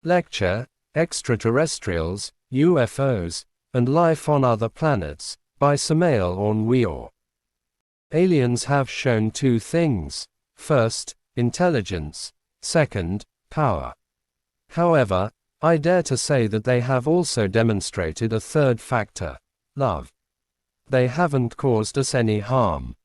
Lecture, Extraterrestrials, UFOs, and Life on Other Planets, by Samael Aun Weor. Aliens have shown two things. First, intelligence. Second, power. However, I dare to say that they have also demonstrated a third factor: love. They haven't caused us any harm.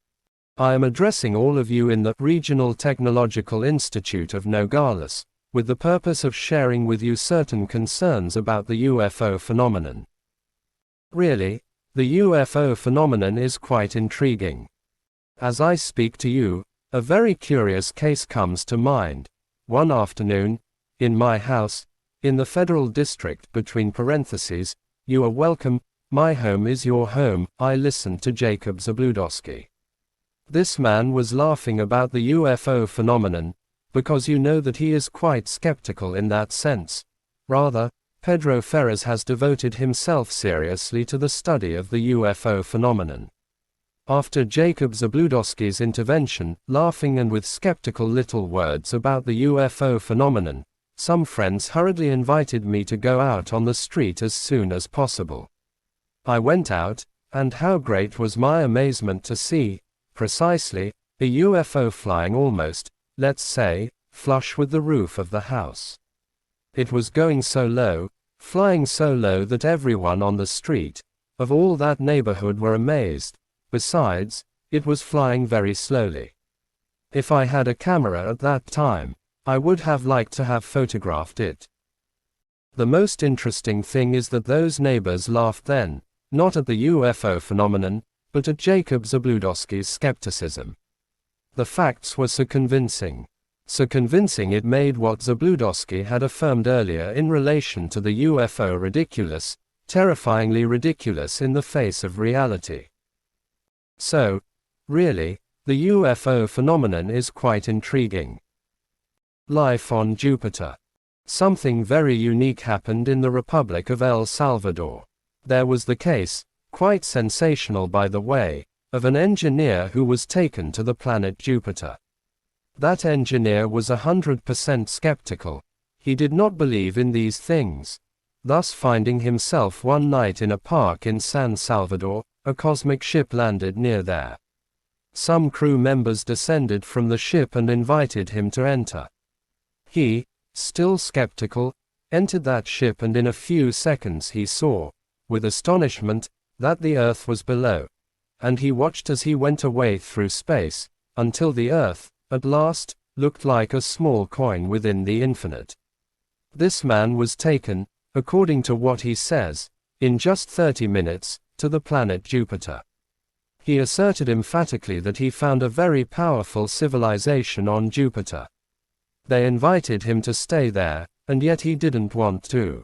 I am addressing all of you in the Regional Technological Institute of Nogales, with the purpose of sharing with you certain concerns about the UFO phenomenon. Really, the UFO phenomenon is quite intriguing. As I speak to you, a very curious case comes to mind. One afternoon, in my house, in the Federal District, between parentheses, you are welcome, my home is your home, I listened to Jacob Zabludowski. This man was laughing about the UFO phenomenon, because you know that he is quite skeptical in that sense. Rather, Pedro Ferraz has devoted himself seriously to the study of the UFO phenomenon. After Jacob Zabludowski's intervention, laughing and with skeptical little words about the UFO phenomenon, some friends hurriedly invited me to go out on the street as soon as possible. I went out, and how great was my amazement to see, precisely, a UFO flying almost, let's say, flush with the roof of the house. It was going so low, flying so low that everyone on the street, of all that neighborhood, were amazed. Besides, it was flying very slowly. If I had a camera at that time, I would have liked to have photographed it. The most interesting thing is that those neighbors laughed then, not at the UFO phenomenon, but at Jacob Zabludowski's skepticism. The facts were so convincing it made what Zabludowski had affirmed earlier in relation to the UFO ridiculous, terrifyingly ridiculous in the face of reality. So, really, the UFO phenomenon is quite intriguing. Life on Jupiter. Something very unique happened in the Republic of El Salvador. There was the case, quite sensational by the way, of an engineer who was taken to the planet Jupiter. That engineer was 100% skeptical. He did not believe in these things. Thus, finding himself one night in a park in San Salvador, a cosmic ship landed near there. Some crew members descended from the ship and invited him to enter. He, still skeptical, entered that ship, and in a few seconds he saw, with astonishment, that the Earth was below. And he watched as he went away through space, until the Earth, at last, looked like a small coin within the infinite. This man was taken, according to what he says, in just 30 minutes, to the planet Jupiter. He asserted emphatically that he found a very powerful civilization on Jupiter. They invited him to stay there, and yet he didn't want to.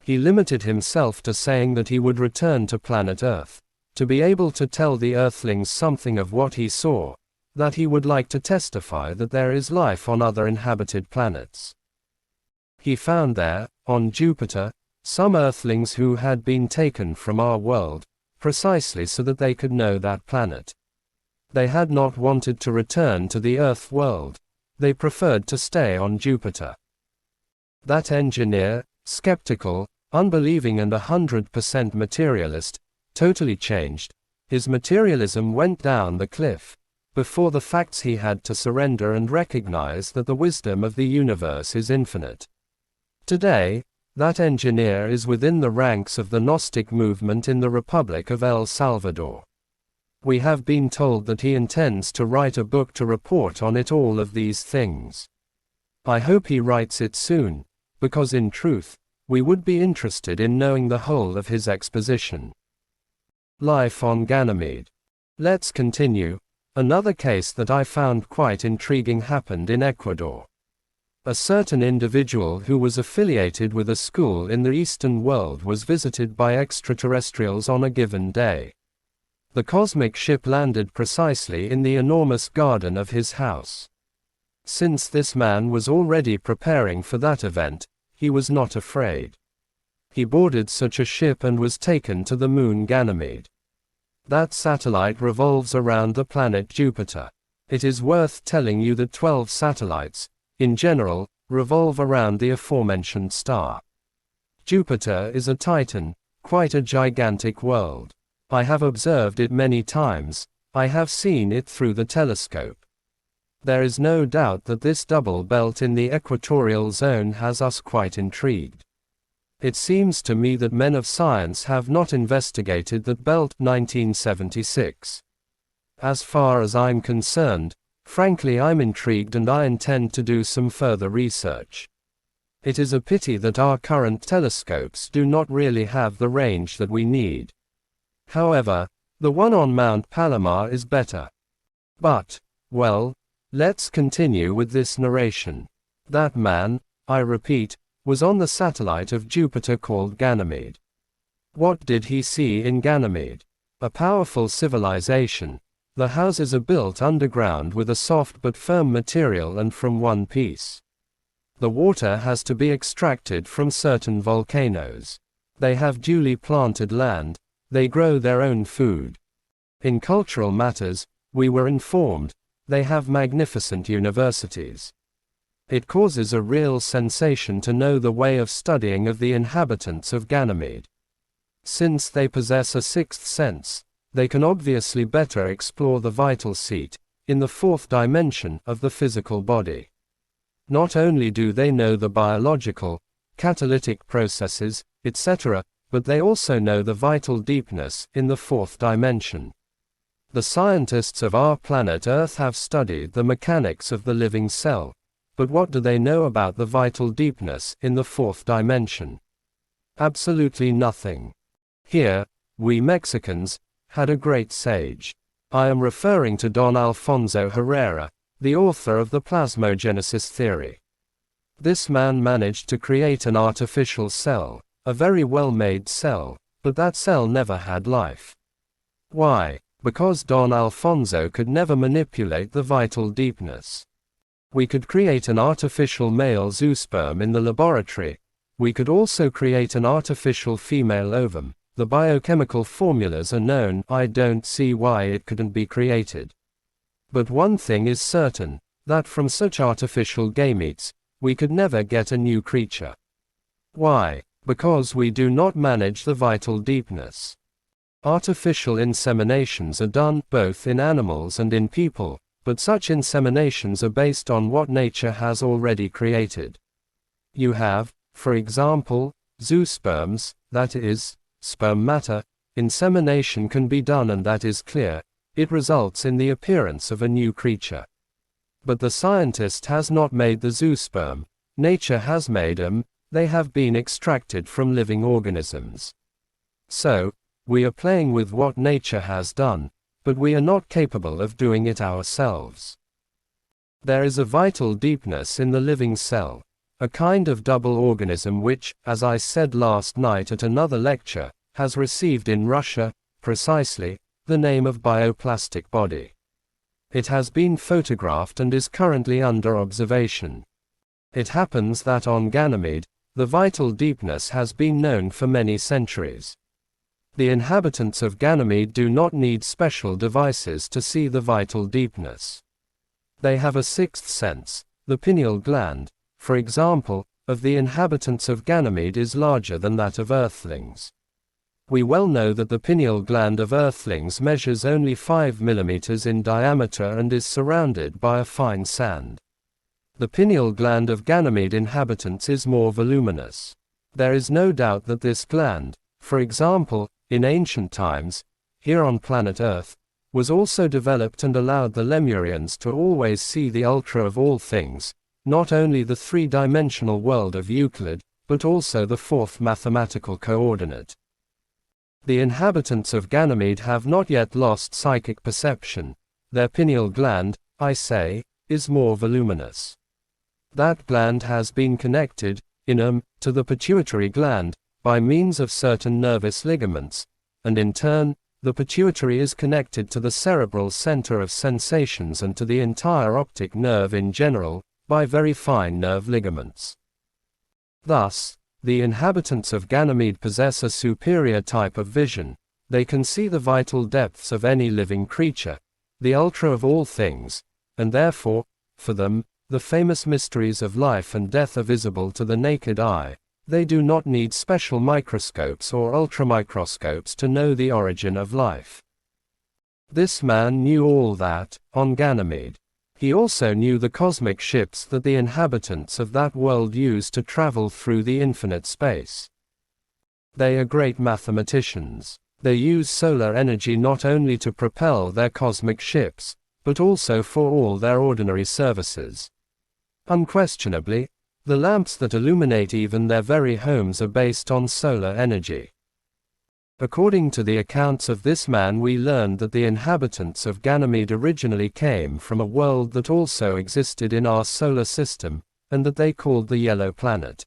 He limited himself to saying that he would return to planet Earth, to be able to tell the Earthlings something of what he saw, that he would like to testify that there is life on other inhabited planets. He found there, on Jupiter, some Earthlings who had been taken from our world, precisely so that they could know that planet. They had not wanted to return to the Earth world. They preferred to stay on Jupiter. That engineer, skeptical, unbelieving and 100% materialist, totally changed. His materialism went down the cliff. Before the facts he had to surrender and recognize that the wisdom of the universe is infinite. Today, that engineer is within the ranks of the Gnostic movement in the Republic of El Salvador. We have been told that he intends to write a book to report on it, all of these things. I hope he writes it soon, because in truth, we would be interested in knowing the whole of his exposition. Life on Ganymede. Let's continue. Another case that I found quite intriguing happened in Ecuador. A certain individual who was affiliated with a school in the Eastern world was visited by extraterrestrials on a given day. The cosmic ship landed precisely in the enormous garden of his house. Since this man was already preparing for that event, he was not afraid. He boarded such a ship and was taken to the moon Ganymede. That satellite revolves around the planet Jupiter. It is worth telling you that 12 satellites, in general, revolve around the aforementioned star. Jupiter is a titan, quite a gigantic world. I have observed it many times, I have seen it through the telescope. There is no doubt that this double belt in the equatorial zone has us quite intrigued. It seems to me that men of science have not investigated that belt. 1976. As far as I'm concerned, frankly I'm intrigued and I intend to do some further research. It is a pity that our current telescopes do not really have the range that we need. However, the one on Mount Palomar is better. But, well, let's continue with this narration. That man, I repeat, was on the satellite of Jupiter called Ganymede. What did he see in Ganymede? A powerful civilization. The houses are built underground with a soft but firm material and from one piece. The water has to be extracted from certain volcanoes. They have duly planted land, they grow their own food. In cultural matters, we were informed, they have magnificent universities. It causes a real sensation to know the way of studying of the inhabitants of Ganymede. Since they possess a sixth sense, they can obviously better explore the vital seat, in the fourth dimension of the physical body. Not only do they know the biological, catalytic processes, etc., but they also know the vital deepness in the fourth dimension. The scientists of our planet Earth have studied the mechanics of the living cell, but what do they know about the vital deepness in the fourth dimension? Absolutely nothing. Here, we Mexicans had a great sage. I am referring to Don Alfonso Herrera, the author of the plasmogenesis theory. This man managed to create an artificial cell, a very well-made cell, but that cell never had life. Why? Because Don Alfonso could never manipulate the vital deepness. We could create an artificial male zoosperm in the laboratory. We could also create an artificial female ovum. The biochemical formulas are known. I don't see why it couldn't be created. But one thing is certain, that from such artificial gametes, we could never get a new creature. Why? Because we do not manage the vital deepness. Artificial inseminations are done both in animals and in people, but such inseminations are based on what nature has already created. You have, for example, zoosperms, that is, sperm matter. Insemination can be done and that is clear, it results in the appearance of a new creature. But the scientist has not made the zoosperm, nature has made them, they have been extracted from living organisms. So, we are playing with what nature has done, but we are not capable of doing it ourselves. There is a vital deepness in the living cell, a kind of double organism which, as I said last night at another lecture, has received in Russia, precisely, the name of bioplastic body. It has been photographed and is currently under observation. It happens that on Ganymede, the vital deepness has been known for many centuries. The inhabitants of Ganymede do not need special devices to see the vital deepness. They have a sixth sense. The pineal gland, for example, of the inhabitants of Ganymede is larger than that of earthlings. We well know that the pineal gland of earthlings measures only 5 mm in diameter and is surrounded by a fine sand. The pineal gland of Ganymede inhabitants is more voluminous. There is no doubt that this gland, for example, in ancient times, here on planet Earth, was also developed and allowed the Lemurians to always see the ultra of all things, not only the three-dimensional world of Euclid, but also the fourth mathematical coordinate. The inhabitants of Ganymede have not yet lost psychic perception. Their pineal gland, I say, is more voluminous. That gland has been connected, to the pituitary gland, by means of certain nervous ligaments, and in turn, the pituitary is connected to the cerebral center of sensations and to the entire optic nerve in general, by very fine nerve ligaments. Thus, the inhabitants of Ganymede possess a superior type of vision. They can see the vital depths of any living creature, the ultra of all things, and therefore, for them, the famous mysteries of life and death are visible to the naked eye. They do not need special microscopes or ultramicroscopes to know the origin of life. This man knew all that, on Ganymede. He also knew the cosmic ships that the inhabitants of that world use to travel through the infinite space. They are great mathematicians. They use solar energy not only to propel their cosmic ships, but also for all their ordinary services. Unquestionably, the lamps that illuminate even their very homes are based on solar energy. According to the accounts of this man, we learned that the inhabitants of Ganymede originally came from a world that also existed in our solar system, and that they called the Yellow Planet.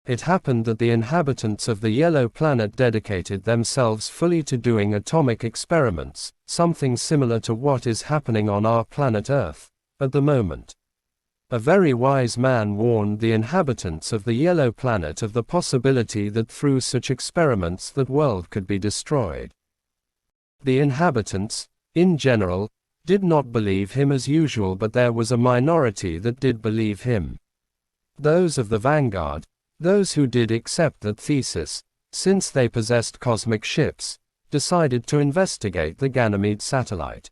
It happened that the inhabitants of the Yellow Planet dedicated themselves fully to doing atomic experiments, something similar to what is happening on our planet Earth at the moment. A very wise man warned the inhabitants of the Yellow Planet of the possibility that through such experiments that world could be destroyed. The inhabitants, in general, did not believe him as usual, but there was a minority that did believe him. Those of the vanguard, those who did accept that thesis, since they possessed cosmic ships, decided to investigate the Ganymede satellite.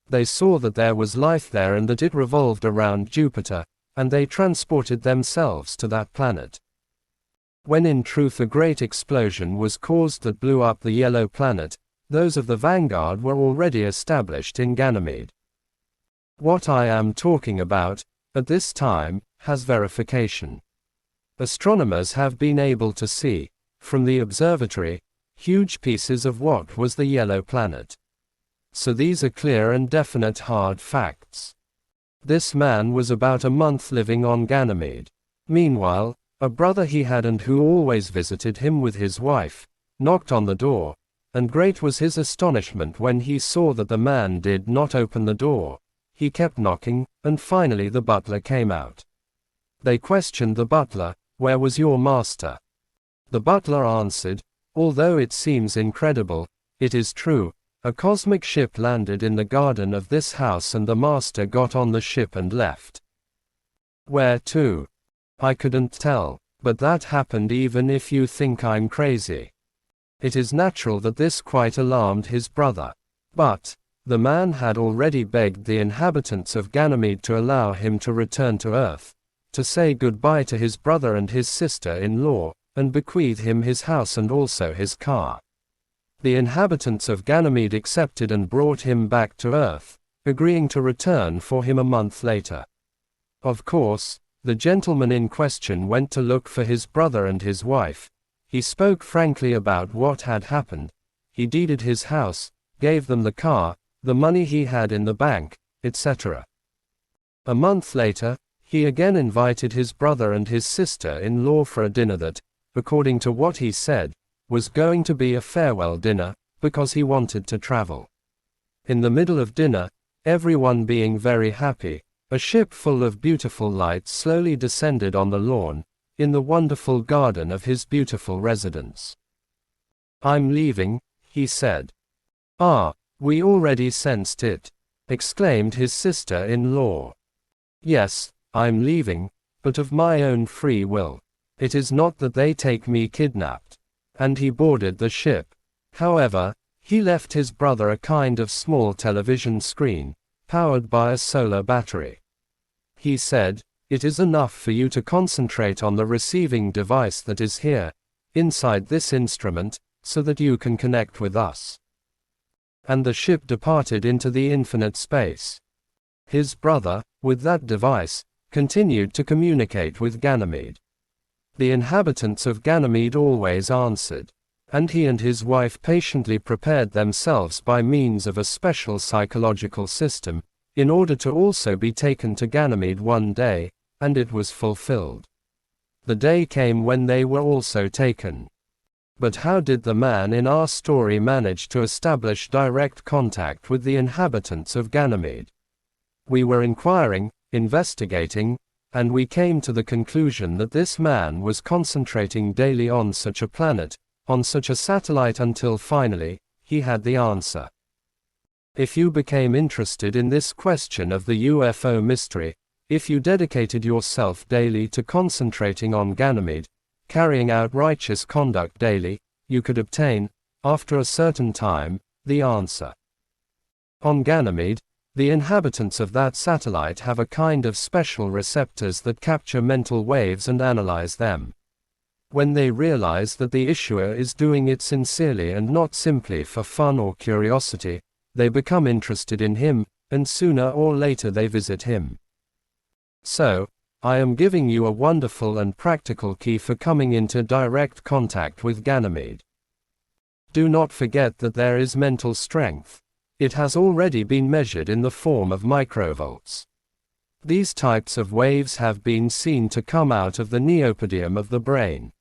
They saw that there was life there and that it revolved around Jupiter, and they transported themselves to that planet. When in truth a great explosion was caused that blew up the Yellow Planet, those of the vanguard were already established in Ganymede. What I am talking about, at this time, has verification. Astronomers have been able to see, from the observatory, huge pieces of what was the Yellow Planet. So these are clear and definite hard facts. This man was about a month living on Ganymede. Meanwhile, a brother he had and who always visited him with his wife, knocked on the door, and great was his astonishment when he saw that the man did not open the door. He kept knocking, and finally the butler came out. They questioned the butler, "Where was your master?" The butler answered, "Although it seems incredible, it is true. A cosmic ship landed in the garden of this house and the master got on the ship and left." "Where to?" "I couldn't tell, but that happened even if you think I'm crazy." It is natural that this quite alarmed his brother. But the man had already begged the inhabitants of Ganymede to allow him to return to Earth, to say goodbye to his brother and his sister-in-law, and bequeath him his house and also his car. The inhabitants of Ganymede accepted and brought him back to Earth, agreeing to return for him a month later. Of course, the gentleman in question went to look for his brother and his wife. He spoke frankly about what had happened. He deeded his house, gave them the car, the money he had in the bank, etc. A month later, he again invited his brother and his sister-in-law for a dinner that, according to what he said, was going to be a farewell dinner, because he wanted to travel. In the middle of dinner, everyone being very happy, a ship full of beautiful lights slowly descended on the lawn, in the wonderful garden of his beautiful residence. "I'm leaving," he said. "Ah, we already sensed it," exclaimed his sister-in-law. "Yes, I'm leaving, but of my own free will. It is not that they take me kidnapped." And he boarded the ship. However, he left his brother a kind of small television screen, powered by a solar battery. He said, "It is enough for you to concentrate on the receiving device that is here, inside this instrument, so that you can connect with us." And the ship departed into the infinite space. His brother, with that device, continued to communicate with Ganymede. The inhabitants of Ganymede always answered, and he and his wife patiently prepared themselves by means of a special psychological system, in order to also be taken to Ganymede one day, and it was fulfilled. The day came when they were also taken. But how did the man in our story manage to establish direct contact with the inhabitants of Ganymede? We were inquiring, investigating, and we came to the conclusion that this man was concentrating daily on such a planet, on such a satellite until finally, he had the answer. If you became interested in this question of the UFO mystery, If you dedicated yourself daily to concentrating on Ganymede, carrying out righteous conduct daily, you could obtain, after a certain time, the answer. On Ganymede, the inhabitants of that satellite have a kind of special receptors that capture mental waves and analyze them. When they realize that the issuer is doing it sincerely and not simply for fun or curiosity, they become interested in him, and sooner or later they visit him. So, I am giving you a wonderful and practical key for coming into direct contact with Ganymede. Do not forget that there is mental strength. It has already been measured in the form of microvolts. These types of waves have been seen to come out of the neopodeum of the brain.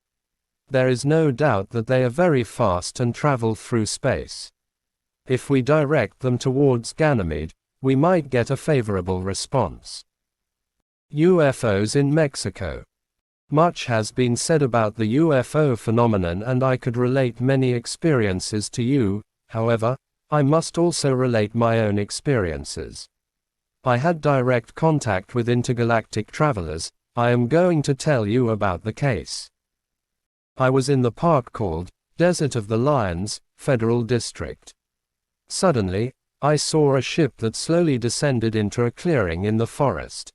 There is no doubt that they are very fast and travel through space. If we direct them towards Ganymede, we might get a favorable response. UFOs in Mexico. Much has been said about the UFO phenomenon, and I could relate many experiences to you. However, I must also relate my own experiences. I had direct contact with intergalactic travelers. I am going to tell you about the case. I was in the park called Desert of the Lions, Federal District. Suddenly, I saw a ship that slowly descended into a clearing in the forest.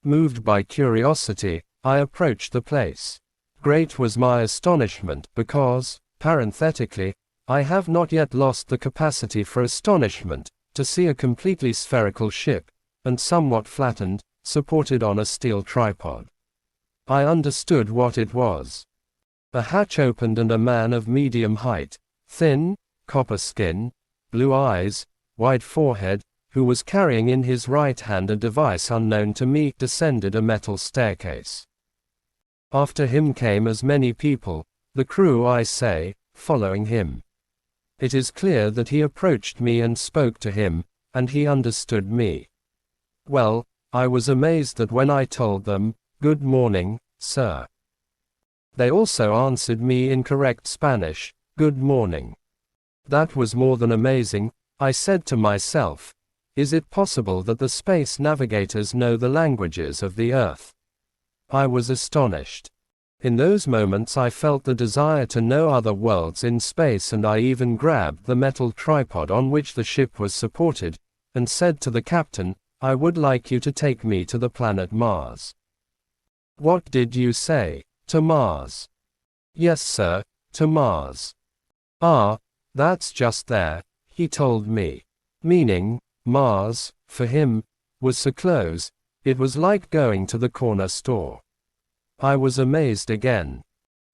Moved by curiosity, I approached the place. Great was my astonishment because, parenthetically, I have not yet lost the capacity for astonishment, to see a completely spherical ship, and somewhat flattened, supported on a steel tripod. I understood what it was. A hatch opened and a man of medium height, thin, copper skin, blue eyes, wide forehead, who was carrying in his right hand a device unknown to me, descended a metal staircase. After him came as many people, the crew I say, following him. It is clear that he approached me and spoke to him, and he understood me. Well, I was amazed that when I told them, "Good morning, sir," they also answered me in correct Spanish, "Good morning." That was more than amazing. I said to myself, is it possible that the space navigators know the languages of the Earth? I was astonished. In those moments I felt the desire to know other worlds in space, and I even grabbed the metal tripod on which the ship was supported, and said to the captain, "I would like you to take me to the planet Mars." "What did you say? To Mars?" "Yes, sir, to Mars." "Ah, that's just there," he told me. Meaning, Mars, for him, was so close, it was like going to the corner store. I was amazed again.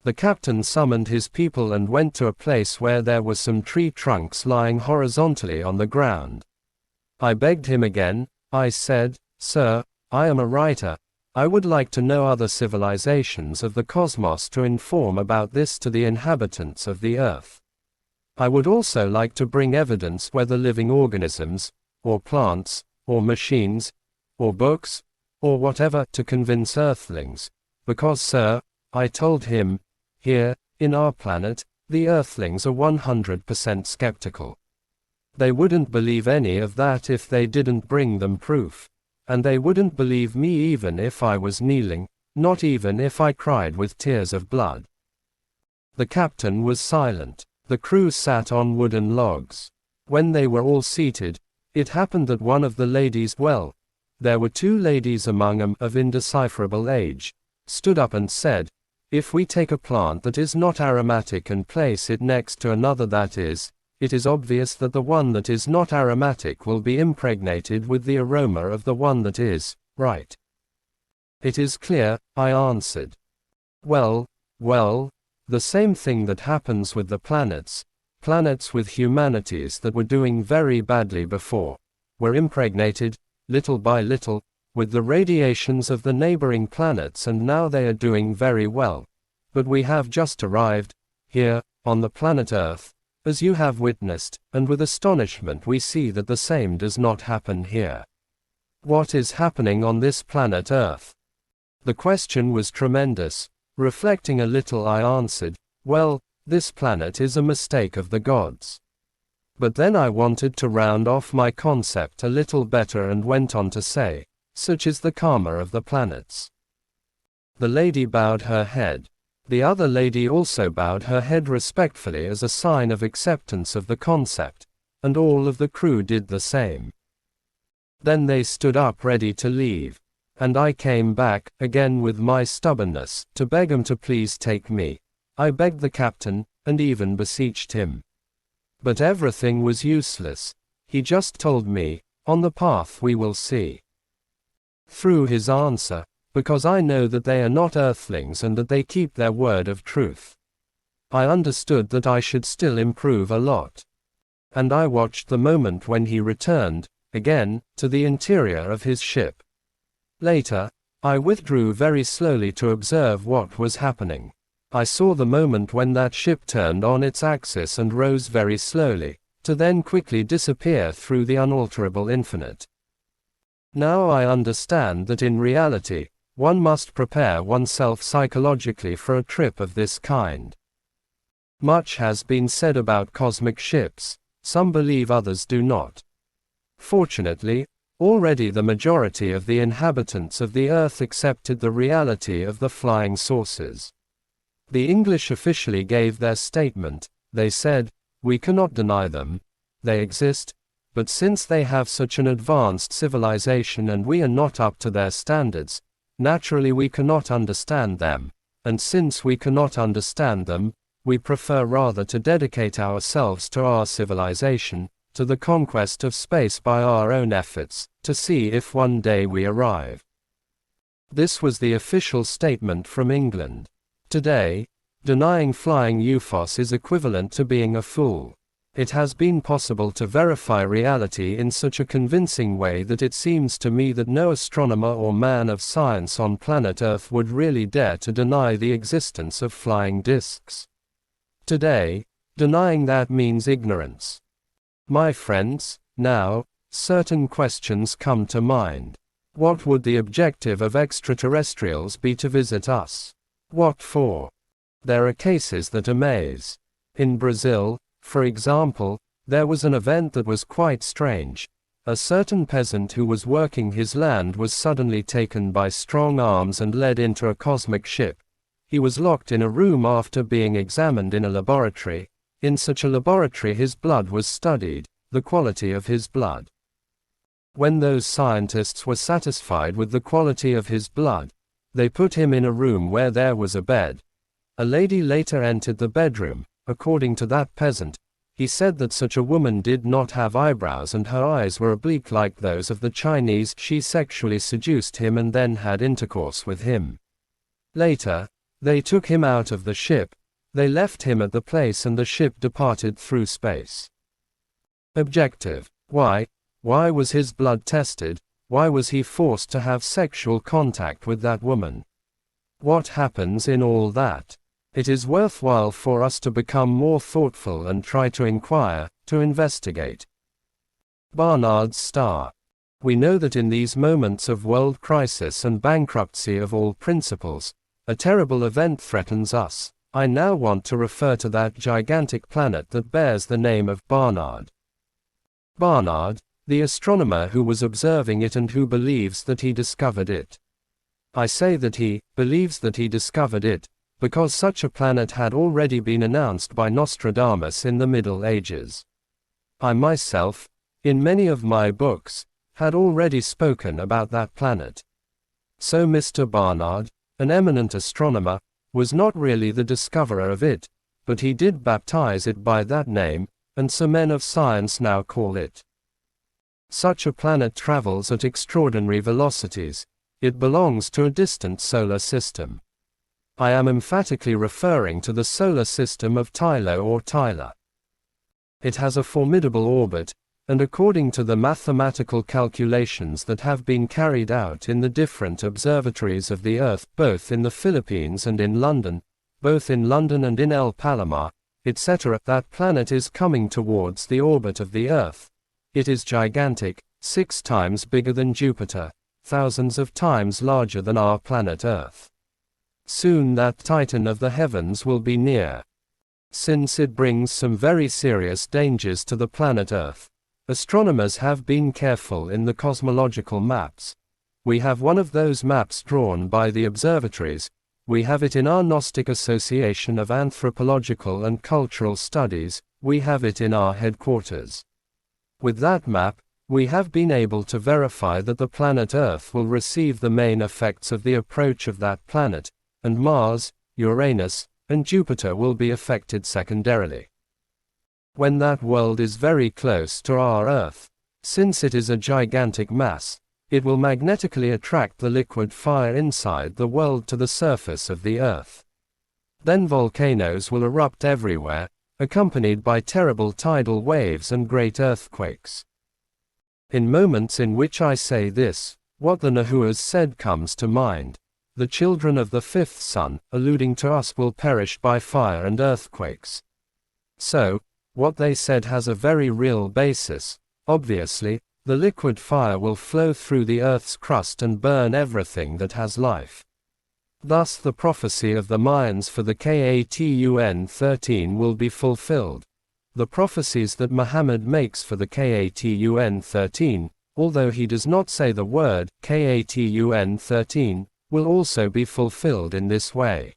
The captain summoned his people and went to a place where there were some tree trunks lying horizontally on the ground. I begged him again. I said, "Sir, I am a writer. I would like to know other civilizations of the cosmos to inform about this to the inhabitants of the Earth. I would also like to bring evidence, whether living organisms, or plants, or machines, or books, or whatever, to convince Earthlings. Because, sir," I told him, "here, in our planet, the Earthlings are 100% skeptical. They wouldn't believe any of that if they didn't bring them proof. And they wouldn't believe me even if I was kneeling, not even if I cried with tears of blood." The captain was silent. The crew sat on wooden logs. When they were all seated, it happened that one of the ladies, well, there were two ladies among them of indecipherable age, stood up and said, "If we take a plant that is not aromatic and place it next to another that is, it is obvious that the one that is not aromatic will be impregnated with the aroma of the one that is, right?" "It is clear," I answered. Well, the same thing that happens with the planets with humanities that were doing very badly before, were impregnated, little by little, with the radiations of the neighboring planets, and now they are doing very well. But we have just arrived, here, on the planet Earth, as you have witnessed, and with astonishment we see that the same does not happen here. What is happening on this planet Earth?" The question was tremendous. Reflecting a little, I answered, "Well, this planet is a mistake of the gods." But then I wanted to round off my concept a little better and went on to say, such is the karma of the planets. The lady bowed her head. The other lady also bowed her head respectfully as a sign of acceptance of the concept, and all of the crew did the same. Then they stood up ready to leave, and I came back, again with my stubbornness, to beg him to please take me. I begged the captain, and even beseeched him. But everything was useless. He just told me, "On the path we will see." Through his answer, because I know that they are not earthlings and that they keep their word of truth, I understood that I should still improve a lot. And I watched the moment when he returned, again, to the interior of his ship. Later, I withdrew very slowly to observe what was happening. I saw the moment when that ship turned on its axis and rose very slowly, to then quickly disappear through the unalterable infinite. Now I understand that in reality, one must prepare oneself psychologically for a trip of this kind. Much has been said about cosmic ships. Some believe, others do not. Fortunately, already the majority of the inhabitants of the Earth accepted the reality of the flying saucers. The English officially gave their statement. They said, "We cannot deny them. They exist, but since they have such an advanced civilization and we are not up to their standards, naturally we cannot understand them, and since we cannot understand them, we prefer rather to dedicate ourselves to our civilization, to the conquest of space by our own efforts, to see if one day we arrive." This was the official statement from England. Today, denying flying UFOs is equivalent to being a fool. It has been possible to verify reality in such a convincing way that it seems to me that no astronomer or man of science on planet Earth would really dare to deny the existence of flying discs. Today, denying that means ignorance. My friends, now, certain questions come to mind. What would the objective of extraterrestrials be to visit us? What for? There are cases that amaze. In Brazil, for example, there was an event that was quite strange. A certain peasant who was working his land was suddenly taken by strong arms and led into a cosmic ship. He was locked in a room after being examined in a laboratory. In such a laboratory his blood was studied, the quality of his blood. When those scientists were satisfied with the quality of his blood, they put him in a room where there was a bed. A lady later entered the bedroom. According to that peasant, he said that such a woman did not have eyebrows and her eyes were oblique like those of the Chinese. She sexually seduced him and then had intercourse with him. Later, they took him out of the ship. They left him at the place and the ship departed through space. Objective: why was his blood tested? Why was he forced to have sexual contact with that woman? What happens in all that? It is worthwhile for us to become more thoughtful and try to inquire, to investigate. Barnard's star. We know that in these moments of world crisis and bankruptcy of all principles, a terrible event threatens us. I now want to refer to that gigantic planet that bears the name of Barnard. Barnard, the astronomer who was observing it and who believes that he discovered it. I say that he believes that he discovered it, because such a planet had already been announced by Nostradamus in the Middle Ages. I myself, in many of my books, had already spoken about that planet. So Mr. Barnard, an eminent astronomer, was not really the discoverer of it, but he did baptize it by that name, and so men of science now call it. Such a planet travels at extraordinary velocities. It belongs to a distant solar system. I am emphatically referring to the solar system of Tylo or Tyler. It has a formidable orbit, and according to the mathematical calculations that have been carried out in the different observatories of the Earth, both in the Philippines and in London, both in London and in El Palomar, etc., that planet is coming towards the orbit of the Earth. It is gigantic, 6 times bigger than Jupiter, thousands of times larger than our planet Earth. Soon that titan of the heavens will be near. Since it brings some very serious dangers to the planet Earth, astronomers have been careful in the cosmological maps. We have one of those maps drawn by the observatories. We have it in our Gnostic Association of Anthropological and Cultural Studies. We have it in our headquarters. With that map, we have been able to verify that the planet Earth will receive the main effects of the approach of that planet, and Mars, Uranus, and Jupiter will be affected secondarily. When that world is very close to our Earth, since it is a gigantic mass, it will magnetically attract the liquid fire inside the world to the surface of the Earth. Then volcanoes will erupt everywhere, accompanied by terrible tidal waves and great earthquakes. In moments in which I say this, what the Nahuas said comes to mind. The children of the fifth son, alluding to us, will perish by fire and earthquakes. So, what they said has a very real basis. Obviously, the liquid fire will flow through the Earth's crust and burn everything that has life. Thus the prophecy of the Mayans for the Katun 13 will be fulfilled. The prophecies that Muhammad makes for the Katun 13, although he does not say the word Katun 13, will also be fulfilled in this way.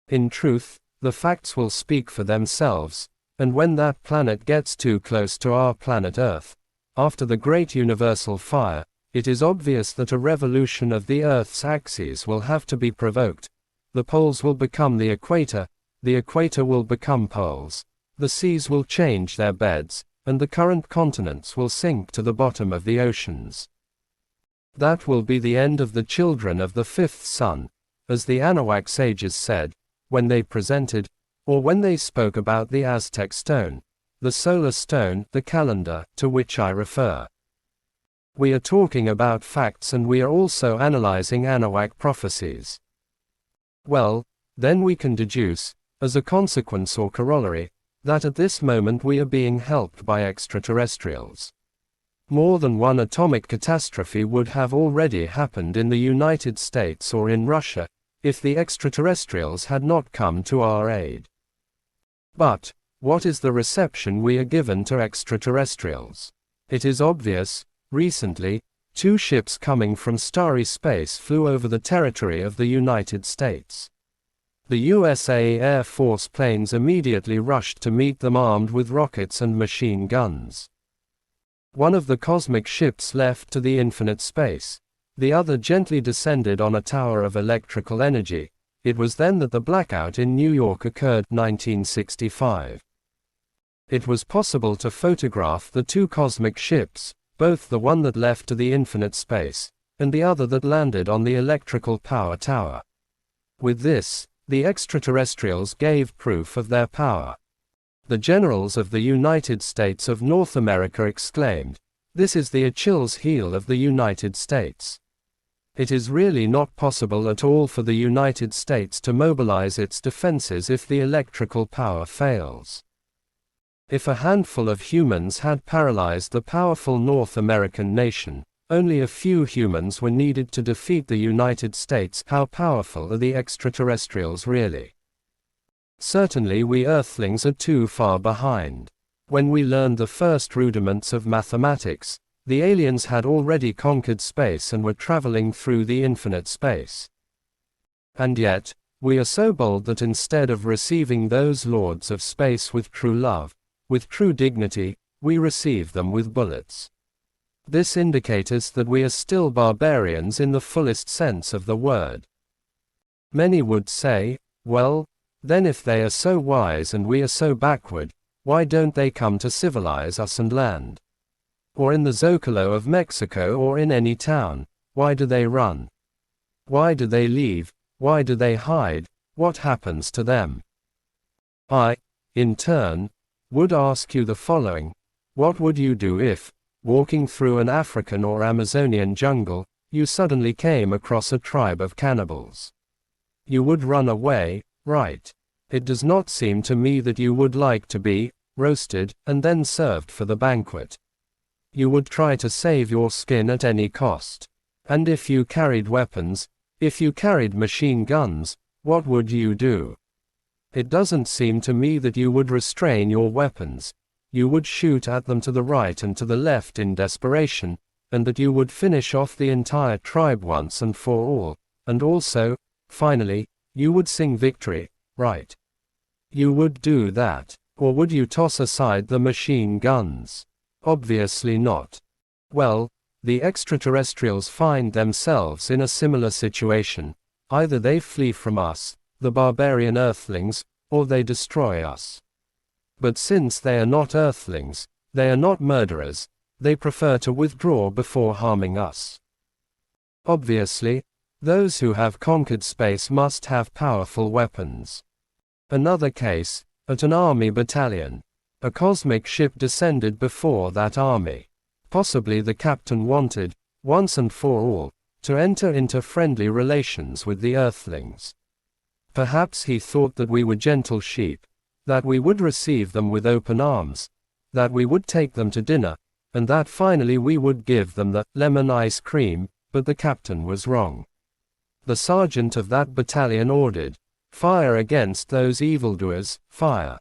In truth, the facts will speak for themselves, and when that planet gets too close to our planet Earth, after the great universal fire, it is obvious that a revolution of the Earth's axes will have to be provoked. The poles will become the equator will become poles, the seas will change their beds, and the current continents will sink to the bottom of the oceans. That will be the end of the children of the fifth son, as the Anahuac sages said, when they presented, or when they spoke about the Aztec stone, the solar stone, the calendar, to which I refer. We are talking about facts and we are also analyzing Anahuac prophecies. Well, then we can deduce, as a consequence or corollary, that at this moment we are being helped by extraterrestrials. More than one atomic catastrophe would have already happened in the United States or in Russia, if the extraterrestrials had not come to our aid. But, what is the reception we are given to extraterrestrials? It is obvious. Recently, 2 ships coming from starry space flew over the territory of the United States. The USA Air Force planes immediately rushed to meet them armed with rockets and machine guns. One of the cosmic ships left to the infinite space. The other gently descended on a tower of electrical energy. It was then that the blackout in New York occurred, 1965. It was possible to photograph the 2 cosmic ships, both the one that left to the infinite space, and the other that landed on the electrical power tower. With this, the extraterrestrials gave proof of their power. The generals of the United States of North America exclaimed, "This is the Achilles heel of the United States." It is really not possible at all for the United States to mobilize its defenses if the electrical power fails. If a handful of humans had paralyzed the powerful North American nation, only a few humans were needed to defeat the United States. How powerful are the extraterrestrials really? Certainly we Earthlings are too far behind. When we learned the first rudiments of mathematics, the aliens had already conquered space and were traveling through the infinite space. And yet, we are so bold that instead of receiving those lords of space with true love, with true dignity, we receive them with bullets. This indicates that we are still barbarians in the fullest sense of the word. Many would say, well, then if they are so wise and we are so backward, why don't they come to civilize us and land? Or in the Zocalo of Mexico or in any town, why do they run? Why do they leave? Why do they hide? What happens to them? I, in turn, would ask you the following: what would you do if, walking through an African or Amazonian jungle, you suddenly came across a tribe of cannibals? You would run away, right? It does not seem to me that you would like to be roasted and then served for the banquet. You would try to save your skin at any cost. And if you carried weapons, if you carried machine guns, what would you do? It doesn't seem to me that you would restrain your weapons. You would shoot at them to the right and to the left in desperation, and that you would finish off the entire tribe once and for all, and also, finally, you would sing victory, right? You would do that, or would you toss aside the machine guns? Obviously not. Well, the extraterrestrials find themselves in a similar situation. Either they flee from us, the barbarian earthlings, or they destroy us. But since they are not earthlings, they are not murderers, they prefer to withdraw before harming us. Obviously, those who have conquered space must have powerful weapons. Another case, at an army battalion. A cosmic ship descended before that army. Possibly the captain wanted, once and for all, to enter into friendly relations with the earthlings. Perhaps he thought that we were gentle sheep, that we would receive them with open arms, that we would take them to dinner, and that finally we would give them the lemon ice cream, but the captain was wrong. The sergeant of that battalion ordered, "Fire against those evildoers, fire."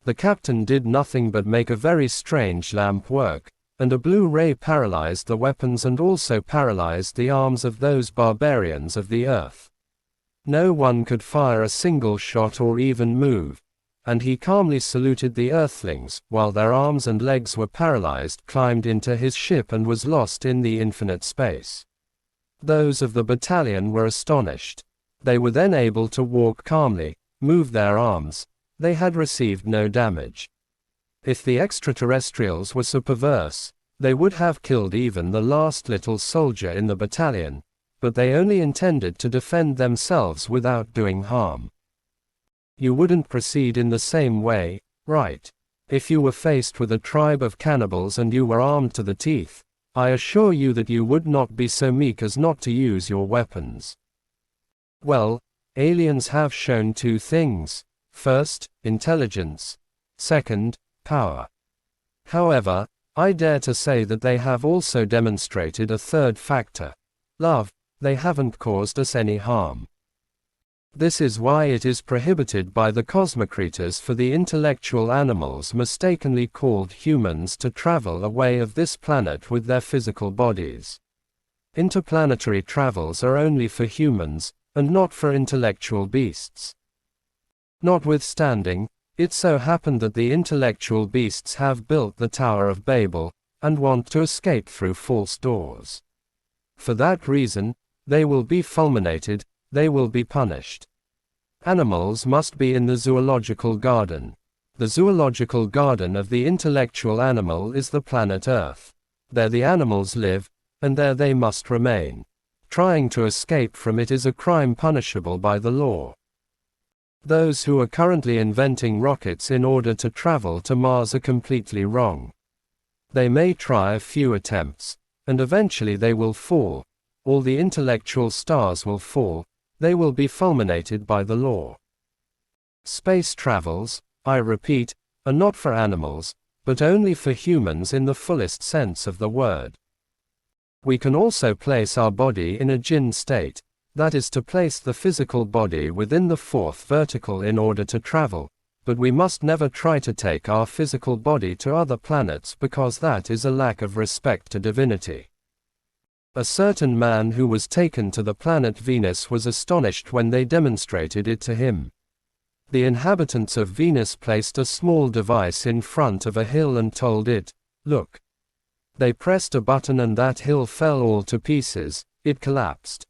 The captain did nothing but make a very strange lamp work, and a blue ray paralyzed the weapons and also paralyzed the arms of those barbarians of the earth. No one could fire a single shot or even move, and he calmly saluted the earthlings, while their arms and legs were paralyzed, climbed into his ship and was lost in the infinite space. Those of the battalion were astonished. They were then able to walk calmly, move their arms. They had received no damage. If the extraterrestrials were so perverse, they would have killed even the last little soldier in the battalion, but they only intended to defend themselves without doing harm. You wouldn't proceed in the same way, right? If you were faced with a tribe of cannibals and you were armed to the teeth, I assure you that you would not be so meek as not to use your weapons. Well, aliens have shown two things. First, intelligence. Second, power. However, I dare to say that they have also demonstrated a third factor. Love. They haven't caused us any harm. This is why it is prohibited by the cosmocrators for the intellectual animals mistakenly called humans to travel away of this planet with their physical bodies. Interplanetary travels are only for humans, and not for intellectual beasts. Notwithstanding, it so happened that the intellectual beasts have built the Tower of Babel, and want to escape through false doors. For that reason, they will be fulminated, they will be punished. Animals must be in the zoological garden. The zoological garden of the intellectual animal is the planet Earth. There the animals live, and there they must remain. Trying to escape from it is a crime punishable by the law. Those who are currently inventing rockets in order to travel to Mars are completely wrong. They may try a few attempts, and eventually they will fall. All the intellectual stars will fall, they will be fulminated by the law. Space travels, I repeat, are not for animals, but only for humans in the fullest sense of the word. We can also place our body in a jinn state, that is to place the physical body within the fourth vertical in order to travel, but we must never try to take our physical body to other planets because that is a lack of respect to divinity. A certain man who was taken to the planet Venus was astonished when they demonstrated it to him. The inhabitants of Venus placed a small device in front of a hill and told it, "Look." They pressed a button and that hill fell all to pieces, it collapsed.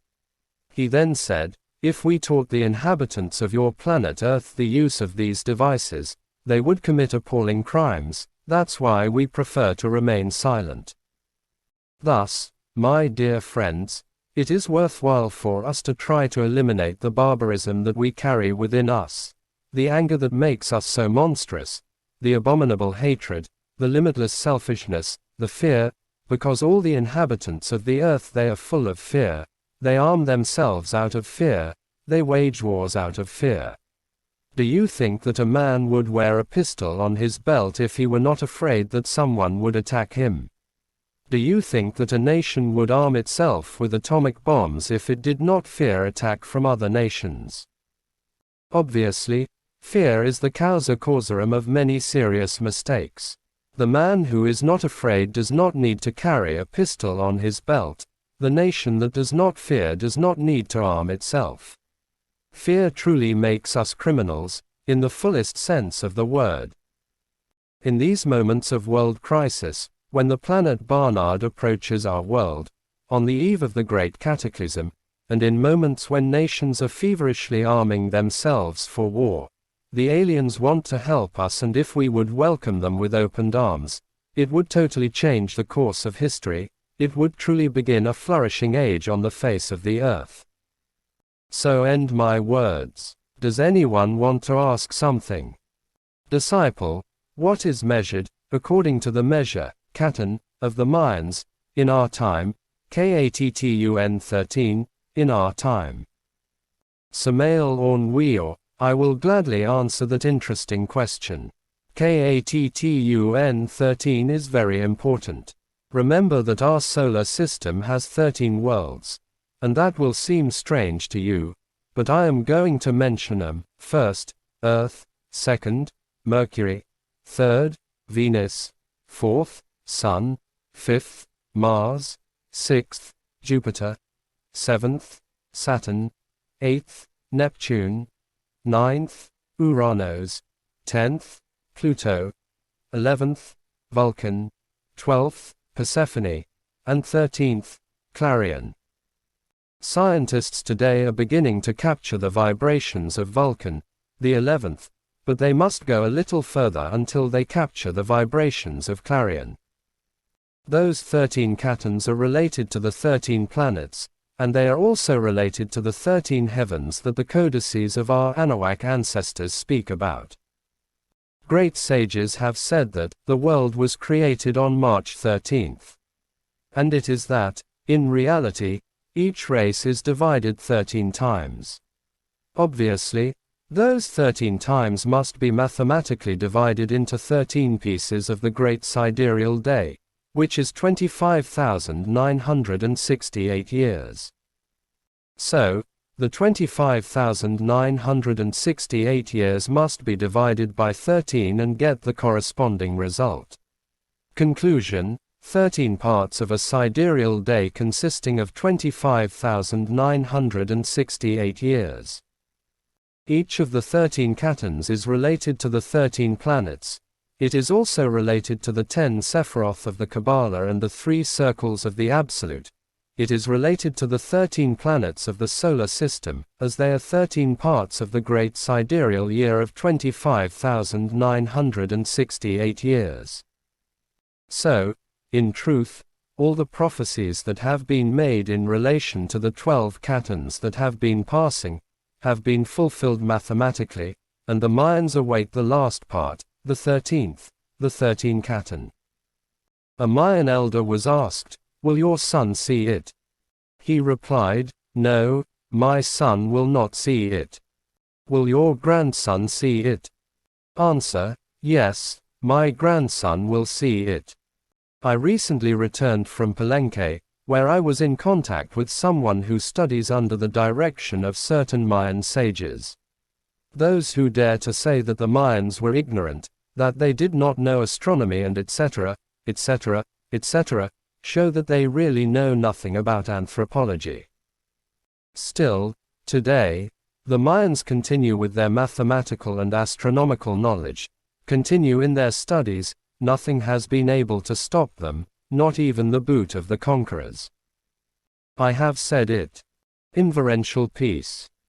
He then said, "If we taught the inhabitants of your planet Earth the use of these devices, they would commit appalling crimes, that's why we prefer to remain silent." Thus, my dear friends, it is worthwhile for us to try to eliminate the barbarism that we carry within us, the anger that makes us so monstrous, the abominable hatred, the limitless selfishness, the fear, because all the inhabitants of the earth they are full of fear, they arm themselves out of fear, they wage wars out of fear. Do you think that a man would wear a pistol on his belt if he were not afraid that someone would attack him? Do you think that a nation would arm itself with atomic bombs if it did not fear attack from other nations? Obviously, fear is the causa causarum of many serious mistakes. The man who is not afraid does not need to carry a pistol on his belt. The nation that does not fear does not need to arm itself. Fear truly makes us criminals, in the fullest sense of the word. In these moments of world crisis, when the planet Barnard approaches our world, on the eve of the Great Cataclysm, and in moments when nations are feverishly arming themselves for war, the aliens want to help us, and if we would welcome them with opened arms, it would totally change the course of history. It would truly begin a flourishing age on the face of the earth. So end my words. Does anyone want to ask something? Disciple, what is measured, according to the measure, katan, of the minds, in our time, Kattun 13, in our time? Samael Aun Weor, I will gladly answer that interesting question. Kattun 13 is very important. Remember that our solar system has 13 worlds, and that will seem strange to you, but I am going to mention them. First, Earth; second, Mercury; third, Venus; fourth, Sun; fifth, Mars; sixth, Jupiter; seventh, Saturn; eighth, Neptune; ninth, Uranus; 10th, Pluto; 11th, Vulcan; 12th, Persephone; and 13th, Clarion. Scientists today are beginning to capture the vibrations of Vulcan, the 11th, but they must go a little further until they capture the vibrations of Clarion. Those 13 katans are related to the 13 planets, and they are also related to the 13 heavens that the codices of our Anunnaki ancestors speak about. Great sages have said that the world was created on March 13th. And it is that, in reality, each race is divided 13 times. Obviously, those 13 times must be mathematically divided into 13 pieces of the great sidereal day, which is 25,968 years. So, the 25,968 years must be divided by 13 and get the corresponding result. Conclusion: 13 parts of a sidereal day consisting of 25,968 years. Each of the 13 katans is related to the 13 planets. It is also related to the 10 Sephiroth of the Kabbalah and the 3 circles of the Absolute. It is related to the 13 planets of the solar system, as they are 13 parts of the great sidereal year of 25,968 years. So, in truth, all the prophecies that have been made in relation to the 12 katans that have been passing, have been fulfilled mathematically, and the Mayans await the last part, the 13th, the 13 katan. A Mayan elder was asked, "Will your son see it?" He replied, "No, my son will not see it." "Will your grandson see it?" Answer: "Yes, my grandson will see it." I recently returned from Palenque, where I was in contact with someone who studies under the direction of certain Mayan sages. Those who dare to say that the Mayans were ignorant, that they did not know astronomy and etc., etc., etc., show that they really know nothing about anthropology. Still, today, the Mayans continue with their mathematical and astronomical knowledge, continue in their studies. Nothing has been able to stop them, not even the boot of the conquerors. I have said it. Inferential peace.